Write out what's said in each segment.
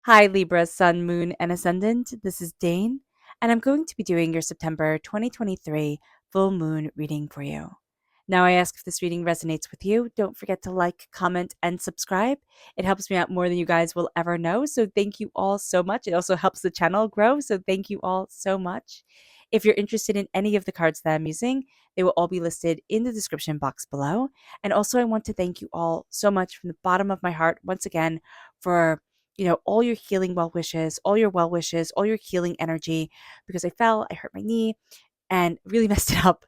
Hi, Libra, Sun, Moon, and Ascendant. This is Dane, and I'm going to be doing your September 2023 full moon reading for you. Now, I ask if this reading resonates with you. Don't forget to like, comment, and subscribe. It helps me out more than you guys will ever know. So, thank you all so much. It also helps the channel grow. So, thank you all so much. If you're interested in any of the cards that I'm using, they will all be listed in the description box below. And also, I want to thank you all so much from the bottom of my heart once again for all your healing well wishes, all your healing energy, because I fell, I hurt my knee and really messed it up.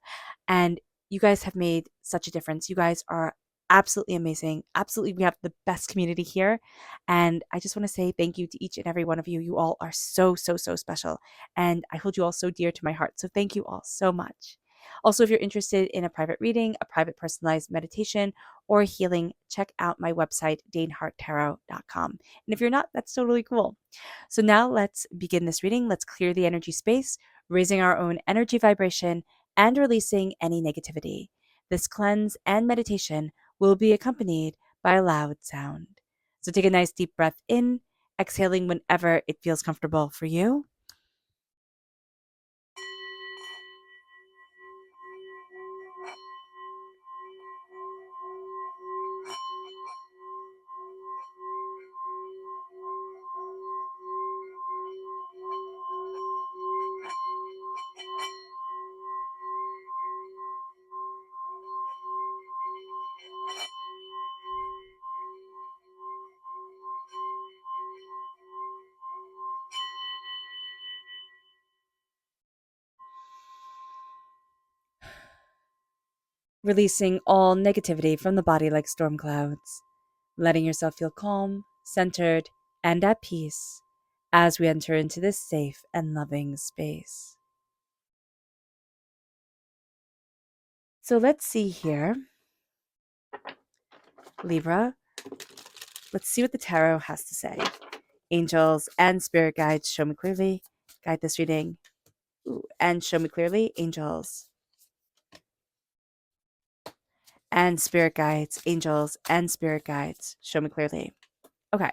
And you guys have made such a difference. You guys are absolutely amazing. Absolutely. We have the best community here. And I just want to say thank you to each and every one of you. You all are so, so, so special. And I hold you all so dear to my heart. So thank you all so much. Also, if you're interested in a private reading, a private personalized meditation, or healing, check out my website, daneharttarot.com. And if you're not, that's totally cool. So now let's begin this reading. Let's clear the energy space, raising our own energy vibration and releasing any negativity. This cleanse and meditation will be accompanied by a loud sound. So take a nice deep breath in, exhaling whenever it feels comfortable for you. Releasing all negativity from the body like storm clouds, letting yourself feel calm, centered, and at peace as we enter into this safe and loving space. So let's see here, Libra. Let's see what the tarot has to say. Angels and spirit guides, show me clearly. Guide this reading. Ooh, and show me clearly, angels and spirit guides, angels and spirit guides, show me clearly. Okay,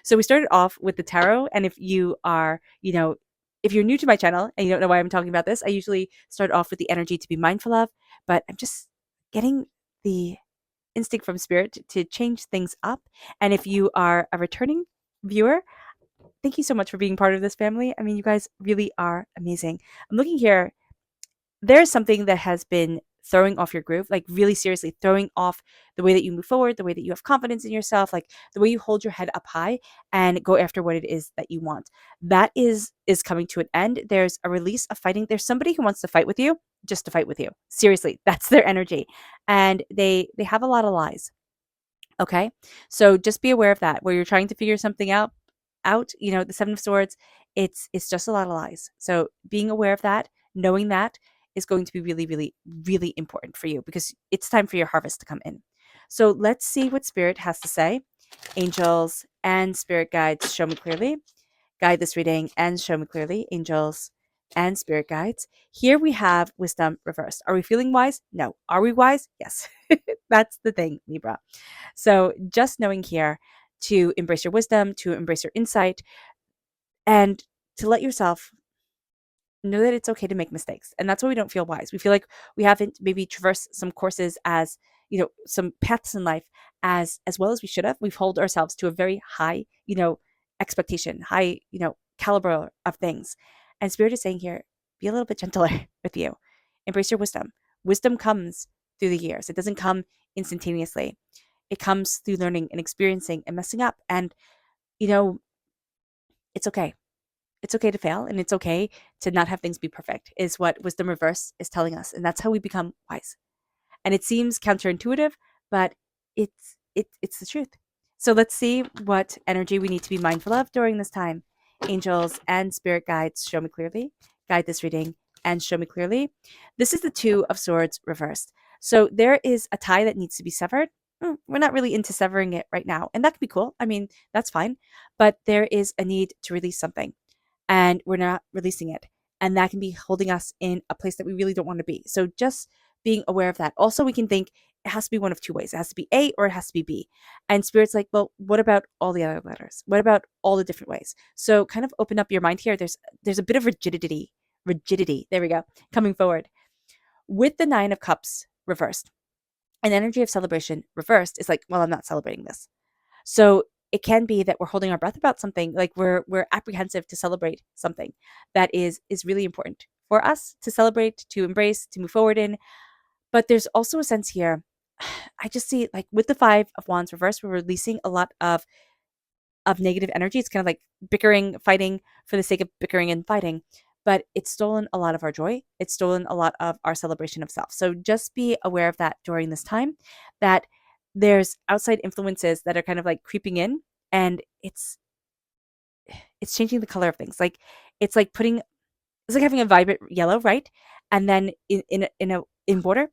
so we started off with the tarot, and if you are, if you're new to my channel and you don't know why I'm talking about this, I usually start off with the energy to be mindful of, but I'm just getting the instinct from spirit to change things up. And if you are a returning viewer, thank you so much for being part of this family. I mean, you guys really are amazing. I'm looking here, there's something that has been throwing off your groove, like really seriously throwing off the way that you move forward, the way that you have confidence in yourself, like the way you hold your head up high and go after what it is that you want. That is coming to an end. There's a release of fighting. There's somebody who wants to fight with you just to fight with you. Seriously, that's their energy. And they have a lot of lies. Okay? So just be aware of that. Where you're trying to figure something out, the 7 of swords, it's just a lot of lies. So being aware of that, knowing that is going to be really, really, really important for you because it's time for your harvest to come in. So let's see what spirit has to say. Angels and spirit guides, show me clearly. Guide this reading and show me clearly. Angels and spirit guides. Here we have wisdom reversed. Are we feeling wise? No. Are we wise? Yes. That's the thing, Libra. So just knowing here to embrace your wisdom, to embrace your insight, and to let yourself know that it's okay to make mistakes. And that's why we don't feel wise. We feel like we haven't maybe traversed some courses as, some paths in life as well as we should have. We've held ourselves to a very high, expectation, high, caliber of things. And spirit is saying here, be a little bit gentler with you. Embrace your wisdom. Wisdom comes through the years. It doesn't come instantaneously. It comes through learning and experiencing and messing up. And, you know, it's okay. It's okay to fail and it's okay to not have things be perfect, is what wisdom reverse is telling us. And that's how we become wise. And it seems counterintuitive, but it's the truth. So let's see what energy we need to be mindful of during this time. Angels and spirit guides, show me clearly. Guide this reading and show me clearly. This is the 2 of swords reversed. So there is a tie that needs to be severed. We're not really into severing it right now. And that could be cool. I mean, that's fine. But there is a need to release something and we're not releasing it. And that can be holding us in a place that we really don't want to be. So just being aware of that. Also, we can think it has to be one of two ways. It has to be A or it has to be B. And Spirit's like, well, what about all the other letters? What about all the different ways? So kind of open up your mind here. There's a bit of rigidity. There we go. Coming forward. With the 9 of Cups reversed, an energy of celebration reversed is like, well, I'm not celebrating this. So it can be that we're holding our breath about something, like we're apprehensive to celebrate something that is really important for us to celebrate, to embrace, to move forward in. But there's also a sense here, I just see like with the 5 of Wands reversed, we're releasing a lot of negative energy. It's kind of like bickering, fighting for the sake of bickering and fighting, but it's stolen a lot of our joy. It's stolen a lot of our celebration of self. So just be aware of that during this time, that there's outside influences that are kind of like creeping in, and it's changing the color of things. Like it's like putting, it's like having a vibrant yellow, right? And then in border,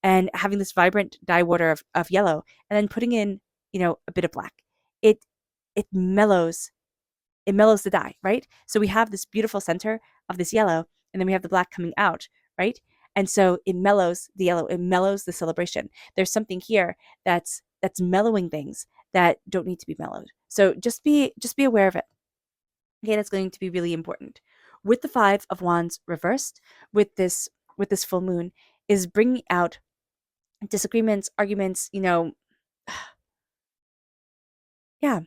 and having this vibrant dye water of yellow, and then putting in, a bit of black. It it mellows the dye, right? So we have this beautiful center of this yellow, and then we have the black coming out, right? And so it mellows the yellow, it mellows the celebration. There's something here that's mellowing things that don't need to be mellowed. So just be aware of it. Okay, that's going to be really important. With the 5 of Wands reversed, with this full moon, is bringing out disagreements, arguments, yeah,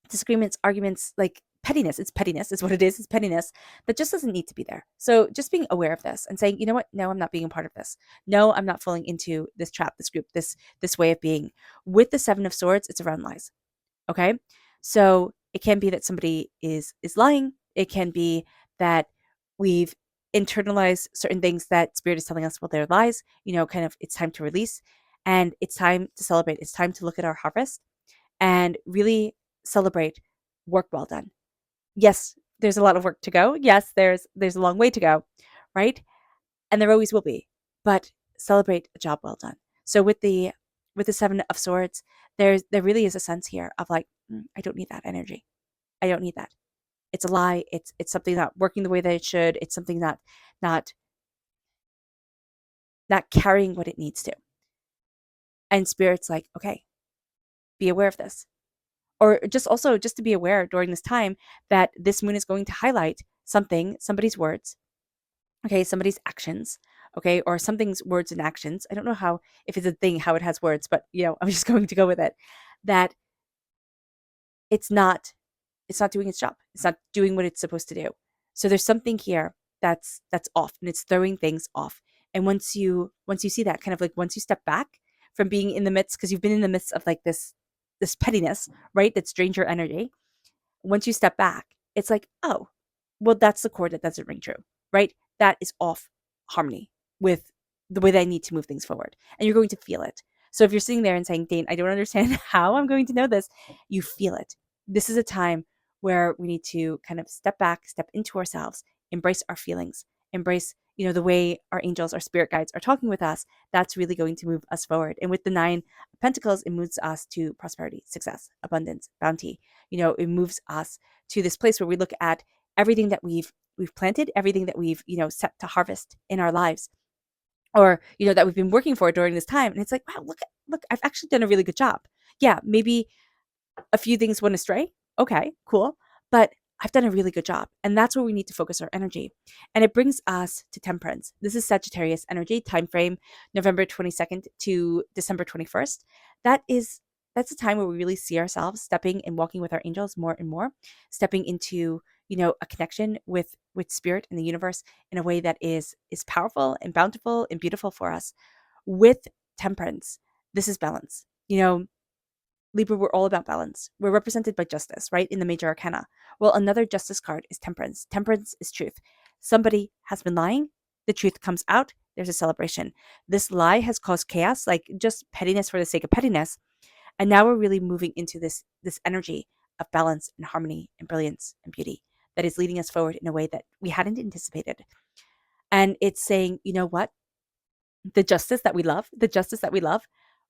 disagreements, arguments, like pettiness. It's pettiness, is what it is. It's pettiness that just doesn't need to be there. So just being aware of this and saying, you know what? No, I'm not being a part of this. No, I'm not falling into this trap, this group, this way of being. With the 7 of Swords, it's around lies. Okay, so it can be that somebody is lying. It can be that we've internalized certain things that Spirit is telling us, well, they're lies. Kind of it's time to release, and it's time to celebrate. It's time to look at our harvest and really celebrate work well done. Yes, there's a lot of work to go. Yes, there's a long way to go, right? And there always will be, but celebrate a job well done. So with the 7 of Swords, there really is a sense here of like, I don't need that energy. I don't need that. It's a lie. It's something not working the way that it should. It's something not carrying what it needs to. And Spirit's like, okay, be aware of this. Or just to be aware during this time that this moon is going to highlight somebody's words, okay, somebody's actions, okay, or something's words and actions. I don't know if it's a thing, how it has words, but I'm just going to go with it, that it's not doing its job. It's not doing what it's supposed to do. So there's something here that's off, and it's throwing things off. And once you see that, kind of like once you step back from being in the midst, because you've been in the midst of like this pettiness, right? That's stranger energy. Once you step back, it's like, oh, well, that's the chord that doesn't ring true, right? That is off harmony with the way that I need to move things forward. And you're going to feel it. So if you're sitting there and saying, Dane, I don't understand how I'm going to know this, you feel it. This is a time where we need to kind of step back, step into ourselves, embrace our feelings, embrace, the way our angels, our spirit guides are talking with us. That's really going to move us forward. And with the 9 of Pentacles, it moves us to prosperity, success, abundance, bounty. It moves us to this place where we look at everything that we've planted, everything that we've, set to harvest in our lives, or, that we've been working for during this time. And it's like, wow, look, I've actually done a really good job. Yeah, maybe a few things went astray. Okay, cool. But I've done a really good job. And that's where we need to focus our energy. And it brings us to Temperance. This is Sagittarius energy, time frame November 22nd to December 21st. That's a time where we really see ourselves stepping and walking with our angels more and more, stepping into, a connection with spirit and the universe in a way that is powerful and bountiful and beautiful for us. With Temperance, this is balance. Libra, we're all about balance. We're represented by justice, right? In the major arcana. Well, another justice card is Temperance. Temperance is truth. Somebody has been lying. The truth comes out. There's a celebration. This lie has caused chaos, like just pettiness for the sake of pettiness. And now we're really moving into this energy of balance and harmony and brilliance and beauty that is leading us forward in a way that we hadn't anticipated. And it's saying, you know what? The justice that we love,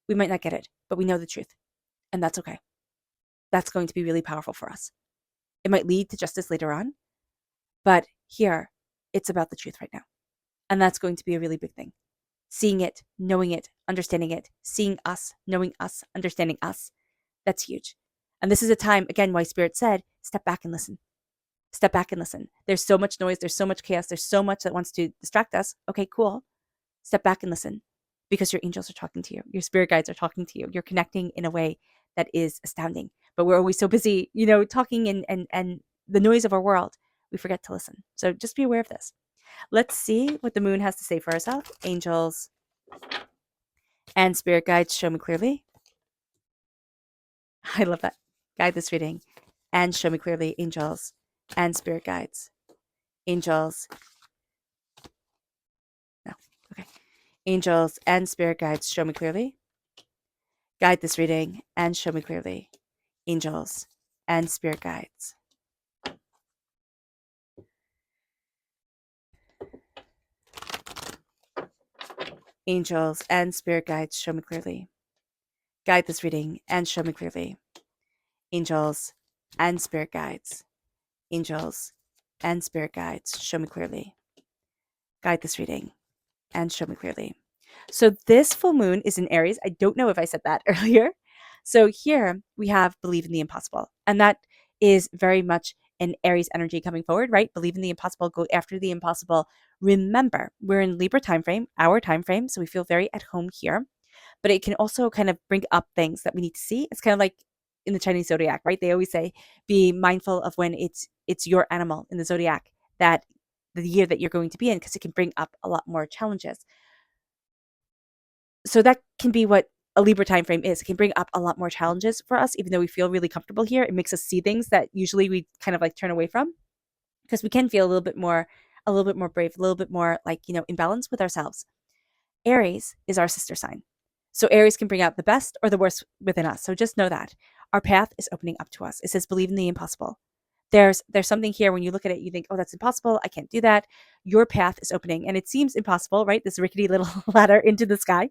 we might not get it, but we know the truth. And that's okay. That's going to be really powerful for us. It might lead to justice later on, but here, it's about the truth right now. And that's going to be a really big thing. seeing it, knowing it, understanding it, seeing us, knowing us, understanding us. That's huge. And this is a time, again, why Spirit said, step back and listen. Step back and listen. There's so much noise. There's so much chaos. There's so much that wants to distract us. Okay, cool. Step back and listen because your angels are talking to you. Your spirit guides are talking to you. You're connecting in a way that is astounding. But we're always so busy, talking and the noise of our world. We forget to listen. So just be aware of this. Let's see what the moon has to say for herself. Angels and spirit guides, show me clearly. I love that. Guide this reading and show me clearly, angels and spirit guides. Angels. No. Okay. Angels and spirit guides, show me clearly. Guide this reading and show me clearly, angels and spirit guides. Angels and spirit guides, show me clearly. Guide this reading and show me clearly, angels and spirit guides. Angels and spirit guides, show me clearly. Guide this reading and show me clearly. So this full moon is in Aries. I don't know if I said that earlier. So here we have believe in the impossible. And that is very much an Aries energy coming forward, right? Believe in the impossible, go after the impossible. Remember, we're in Libra time frame, our time frame, so we feel very at home here. But it can also kind of bring up things that we need to see. It's kind of like in the Chinese zodiac, right? They always say be mindful of when it's your animal in the zodiac, that the year that you're going to be in, because it can bring up a lot more challenges. So that can be what a Libra time frame is. It can bring up a lot more challenges for us, even though we feel really comfortable here. It makes us see things that usually we kind of like turn away from, because we can feel a little bit more brave, a little bit more like, in balance with ourselves. Aries is our sister sign. So Aries can bring out the best or the worst within us. So just know that our path is opening up to us. It says believe in the impossible. There's something here when you look at it, you think, oh, that's impossible. I can't do that. Your path is opening and it seems impossible, right? This rickety little ladder into the sky.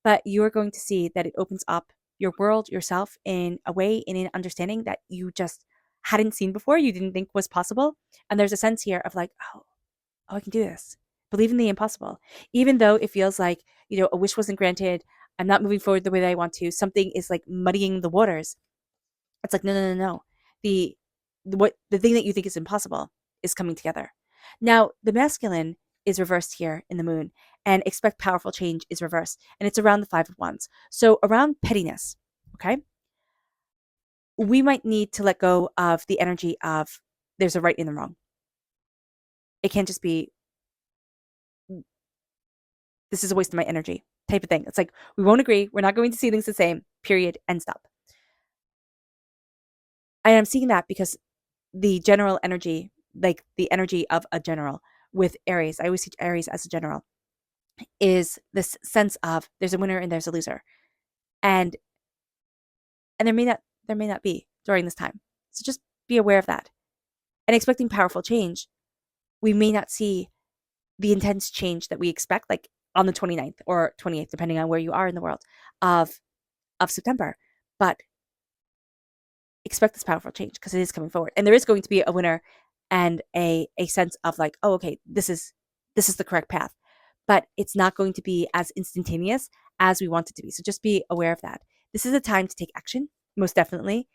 But you're going to see that it opens up your world, yourself in a way, in an understanding that you just hadn't seen before, you didn't think was possible. And there's a sense here of like, oh, I can do this. Believe in the impossible. Even though it feels like, a wish wasn't granted, I'm not moving forward the way that I want to, something is like muddying the waters. It's like, no, no, no, no. The thing that you think is impossible is coming together. Now, the masculine is reversed here in the moon, and expect powerful change is reversed, and it's around the 5 of Wands. So around pettiness, okay? We might need to let go of the energy of there's a right and a wrong. It can't just be this is a waste of my energy type of thing. It's like, we won't agree. We're not going to see things the same, period, and stop. And I'm seeing that because the general energy, like the energy of a general with Aries, I always teach Aries as a general, is this sense of there's a winner and there's a loser. And there may not be during this time. So just be aware of that. And expecting powerful change, we may not see the intense change that we expect, like on the 29th or 28th, depending on where you are in the world of September. But expect this powerful change because it is coming forward. And there is going to be a winner and a sense of like, oh, okay, this is the correct path. But it's not going to be as instantaneous as we want it to be. So just be aware of that. This is a time to take action, most definitely.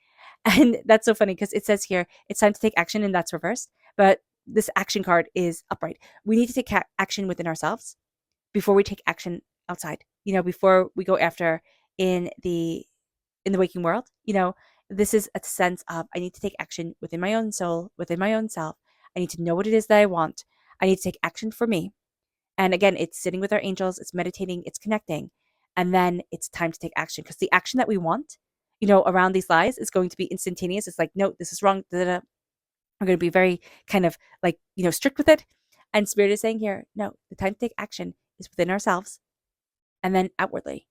And that's so funny because it says here, it's time to take action and that's reversed. But this action card is upright. We need to take action within ourselves before we take action outside, before we go after in the waking world. This is a sense of I need to take action within my own soul, within my own self. I need to know what it is that I want. I need to take action for me. And again, it's sitting with our angels, it's meditating, it's connecting. And then it's time to take action because the action that we want, around these lies is going to be instantaneous. It's like, no, this is wrong. Da, da, da. We're going to be very kind of like, strict with it. And Spirit is saying here, no, the time to take action is within ourselves. And then outwardly,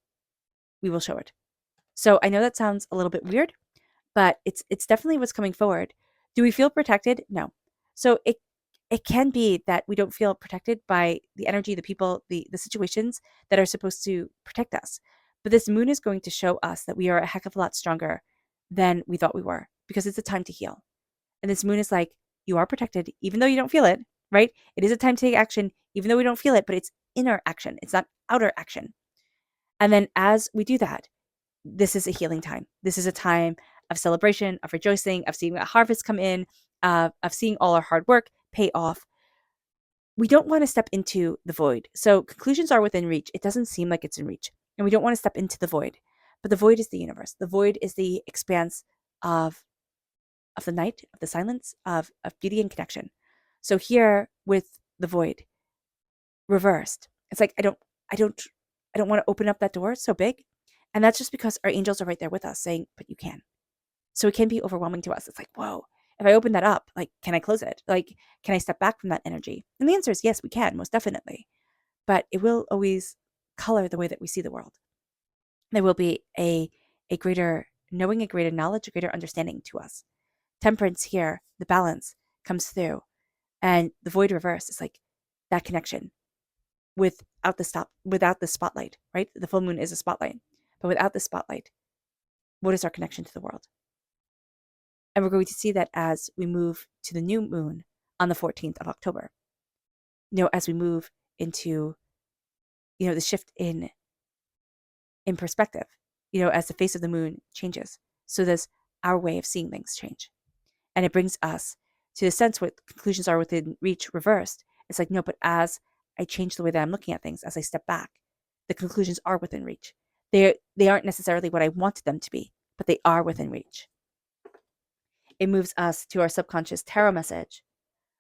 we will show it. So I know that sounds a little bit weird, but it's definitely what's coming forward. Do we feel protected? No. So it can be that we don't feel protected by the energy, the people, the situations that are supposed to protect us. But this moon is going to show us that we are a heck of a lot stronger than we thought we were because it's a time to heal. And this moon is like, you are protected, even though you don't feel it, right? It is a time to take action, even though we don't feel it, but inner action. It's not outer action. And then as we do that, this is a healing time. This is a time of celebration, of rejoicing, of seeing a harvest come in, of seeing all our hard work pay off. We don't want to step into the void. So conclusions are within reach. It doesn't seem like it's in reach. And we don't want to step into the void. But the void is the universe. The void is the expanse of the night, of the silence, of beauty and connection. So here with the void reversed, it's like I don't want to open up that door. It's so big. And that's just because our angels are right there with us saying, but you can. So it can be overwhelming to us. It's like, whoa, if I open that up, like, can I close it? Like, can I step back from that energy? And the answer is yes, we can, most definitely. But it will always color the way that we see the world. There will be a greater knowing, a greater knowledge, a greater understanding to us. Temperance here, the balance comes through. And the void reverse is like that connection without the spotlight, right? The full moon is a spotlight. But without the spotlight, what is our connection to the world? And we're going to see that as we move to the new moon on the 14th of October. As we move into, the shift in perspective, as the face of the moon changes. So does our way of seeing things change. And it brings us to the sense where conclusions are within reach reversed. It's like, no, but as I change the way that I'm looking at things, as I step back, the conclusions are within reach. They aren't necessarily what I wanted them to be, but they are within reach. It moves us to our subconscious tarot message,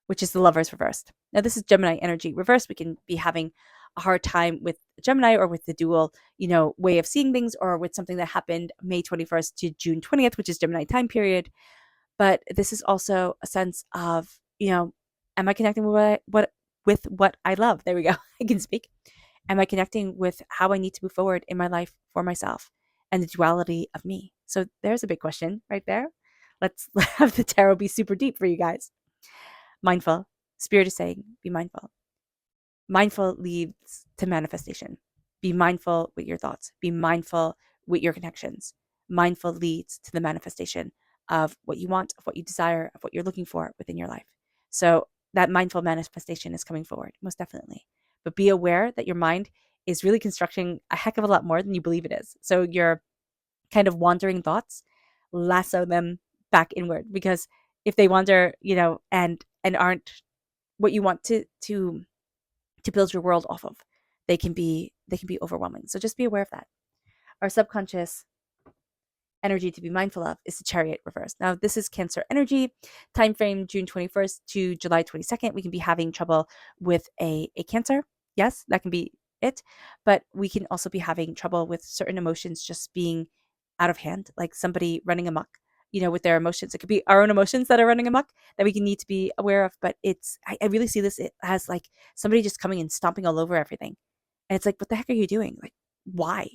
which is the Lovers reversed. Now, this is Gemini energy reversed. We can be having a hard time with Gemini or with the dual, way of seeing things, or with something that happened May 21st to June 20th, which is Gemini time period. But this is also a sense of, am I connecting with what I love? There we go. I can speak. Am I connecting with how I need to move forward in my life for myself and the duality of me? So there's a big question right there. Let's have the tarot be super deep for you guys. Mindful. Spirit is saying, be mindful. Mindful leads to manifestation. Be mindful with your thoughts. Be mindful with your connections. Mindful leads to the manifestation of what you want, of what you desire, of what you're looking for within your life. So that mindful manifestation is coming forward, most definitely. But be aware that your mind is really constructing a heck of a lot more than you believe it is. So your kind of wandering thoughts, lasso them back inward, because if they wander, and aren't what you want to build your world off of, they can be overwhelming. So just be aware of that. Our subconscious energy to be mindful of is the Chariot reverse. Now, this is Cancer energy, time frame June 21st to July 22nd. We can be having trouble with a Cancer. Yes, that can be it. But we can also be having trouble with certain emotions just being out of hand, like somebody running amok, with their emotions. It could be our own emotions that are running amok that we can need to be aware of. But I really see this as like somebody just coming and stomping all over everything. And it's like, what the heck are you doing? Like, why?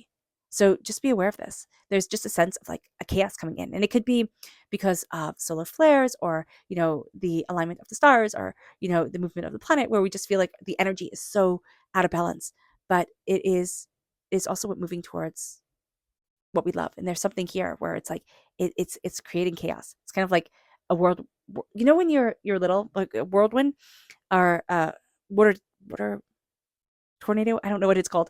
So just be aware of this. There's just a sense of like a chaos coming in. And it could be because of solar flares, or, the alignment of the stars, or, the movement of the planet, where we just feel like the energy is so out of balance. But it is also moving towards what we love. And there's something here where it's like it's creating chaos. It's kind of like a world, when you're little, like a whirlwind, or water tornado, I don't know what it's called.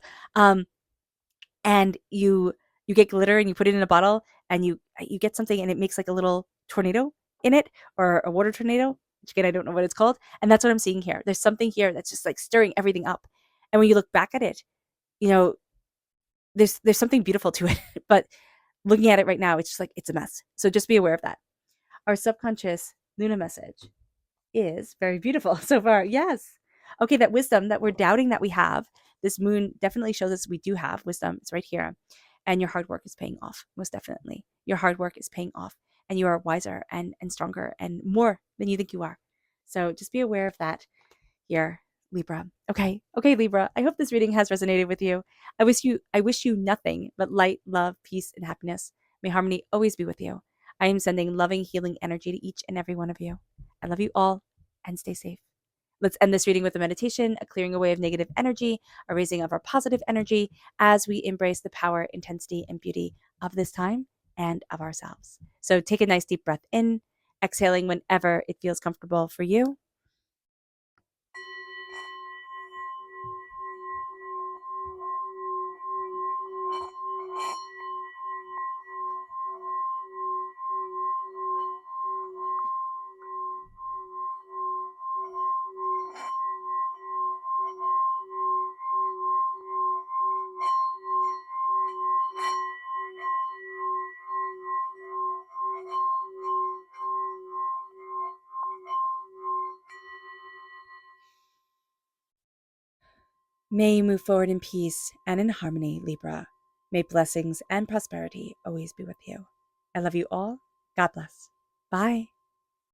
And you get glitter and you put it in a bottle, and you get something and it makes like a little tornado in it, or a water tornado, which again I don't know what it's called. And that's what I'm seeing here. There's something here that's just like stirring everything up. And when you look back at it, there's something beautiful to it. But looking at it right now, it's just like it's a mess. So just be aware of that. Our subconscious Luna message is very beautiful so far. Yes. Okay, that wisdom that we're doubting that we have, this moon definitely shows us we do have wisdom. It's right here. And your hard work is paying off, most definitely. Your hard work is paying off, and you are wiser and stronger and more than you think you are. So just be aware of that here, Libra. Okay, Libra. I hope this reading has resonated with you. I wish you nothing but light, love, peace, and happiness. May harmony always be with you. I am sending loving, healing energy to each and every one of you. I love you all, and stay safe. Let's end this reading with a meditation, a clearing away of negative energy, a raising of our positive energy as we embrace the power, intensity, and beauty of this time and of ourselves. So take a nice deep breath in, exhaling whenever it feels comfortable for you. May you move forward in peace and in harmony, Libra. May blessings and prosperity always be with you. I love you all. God bless. Bye.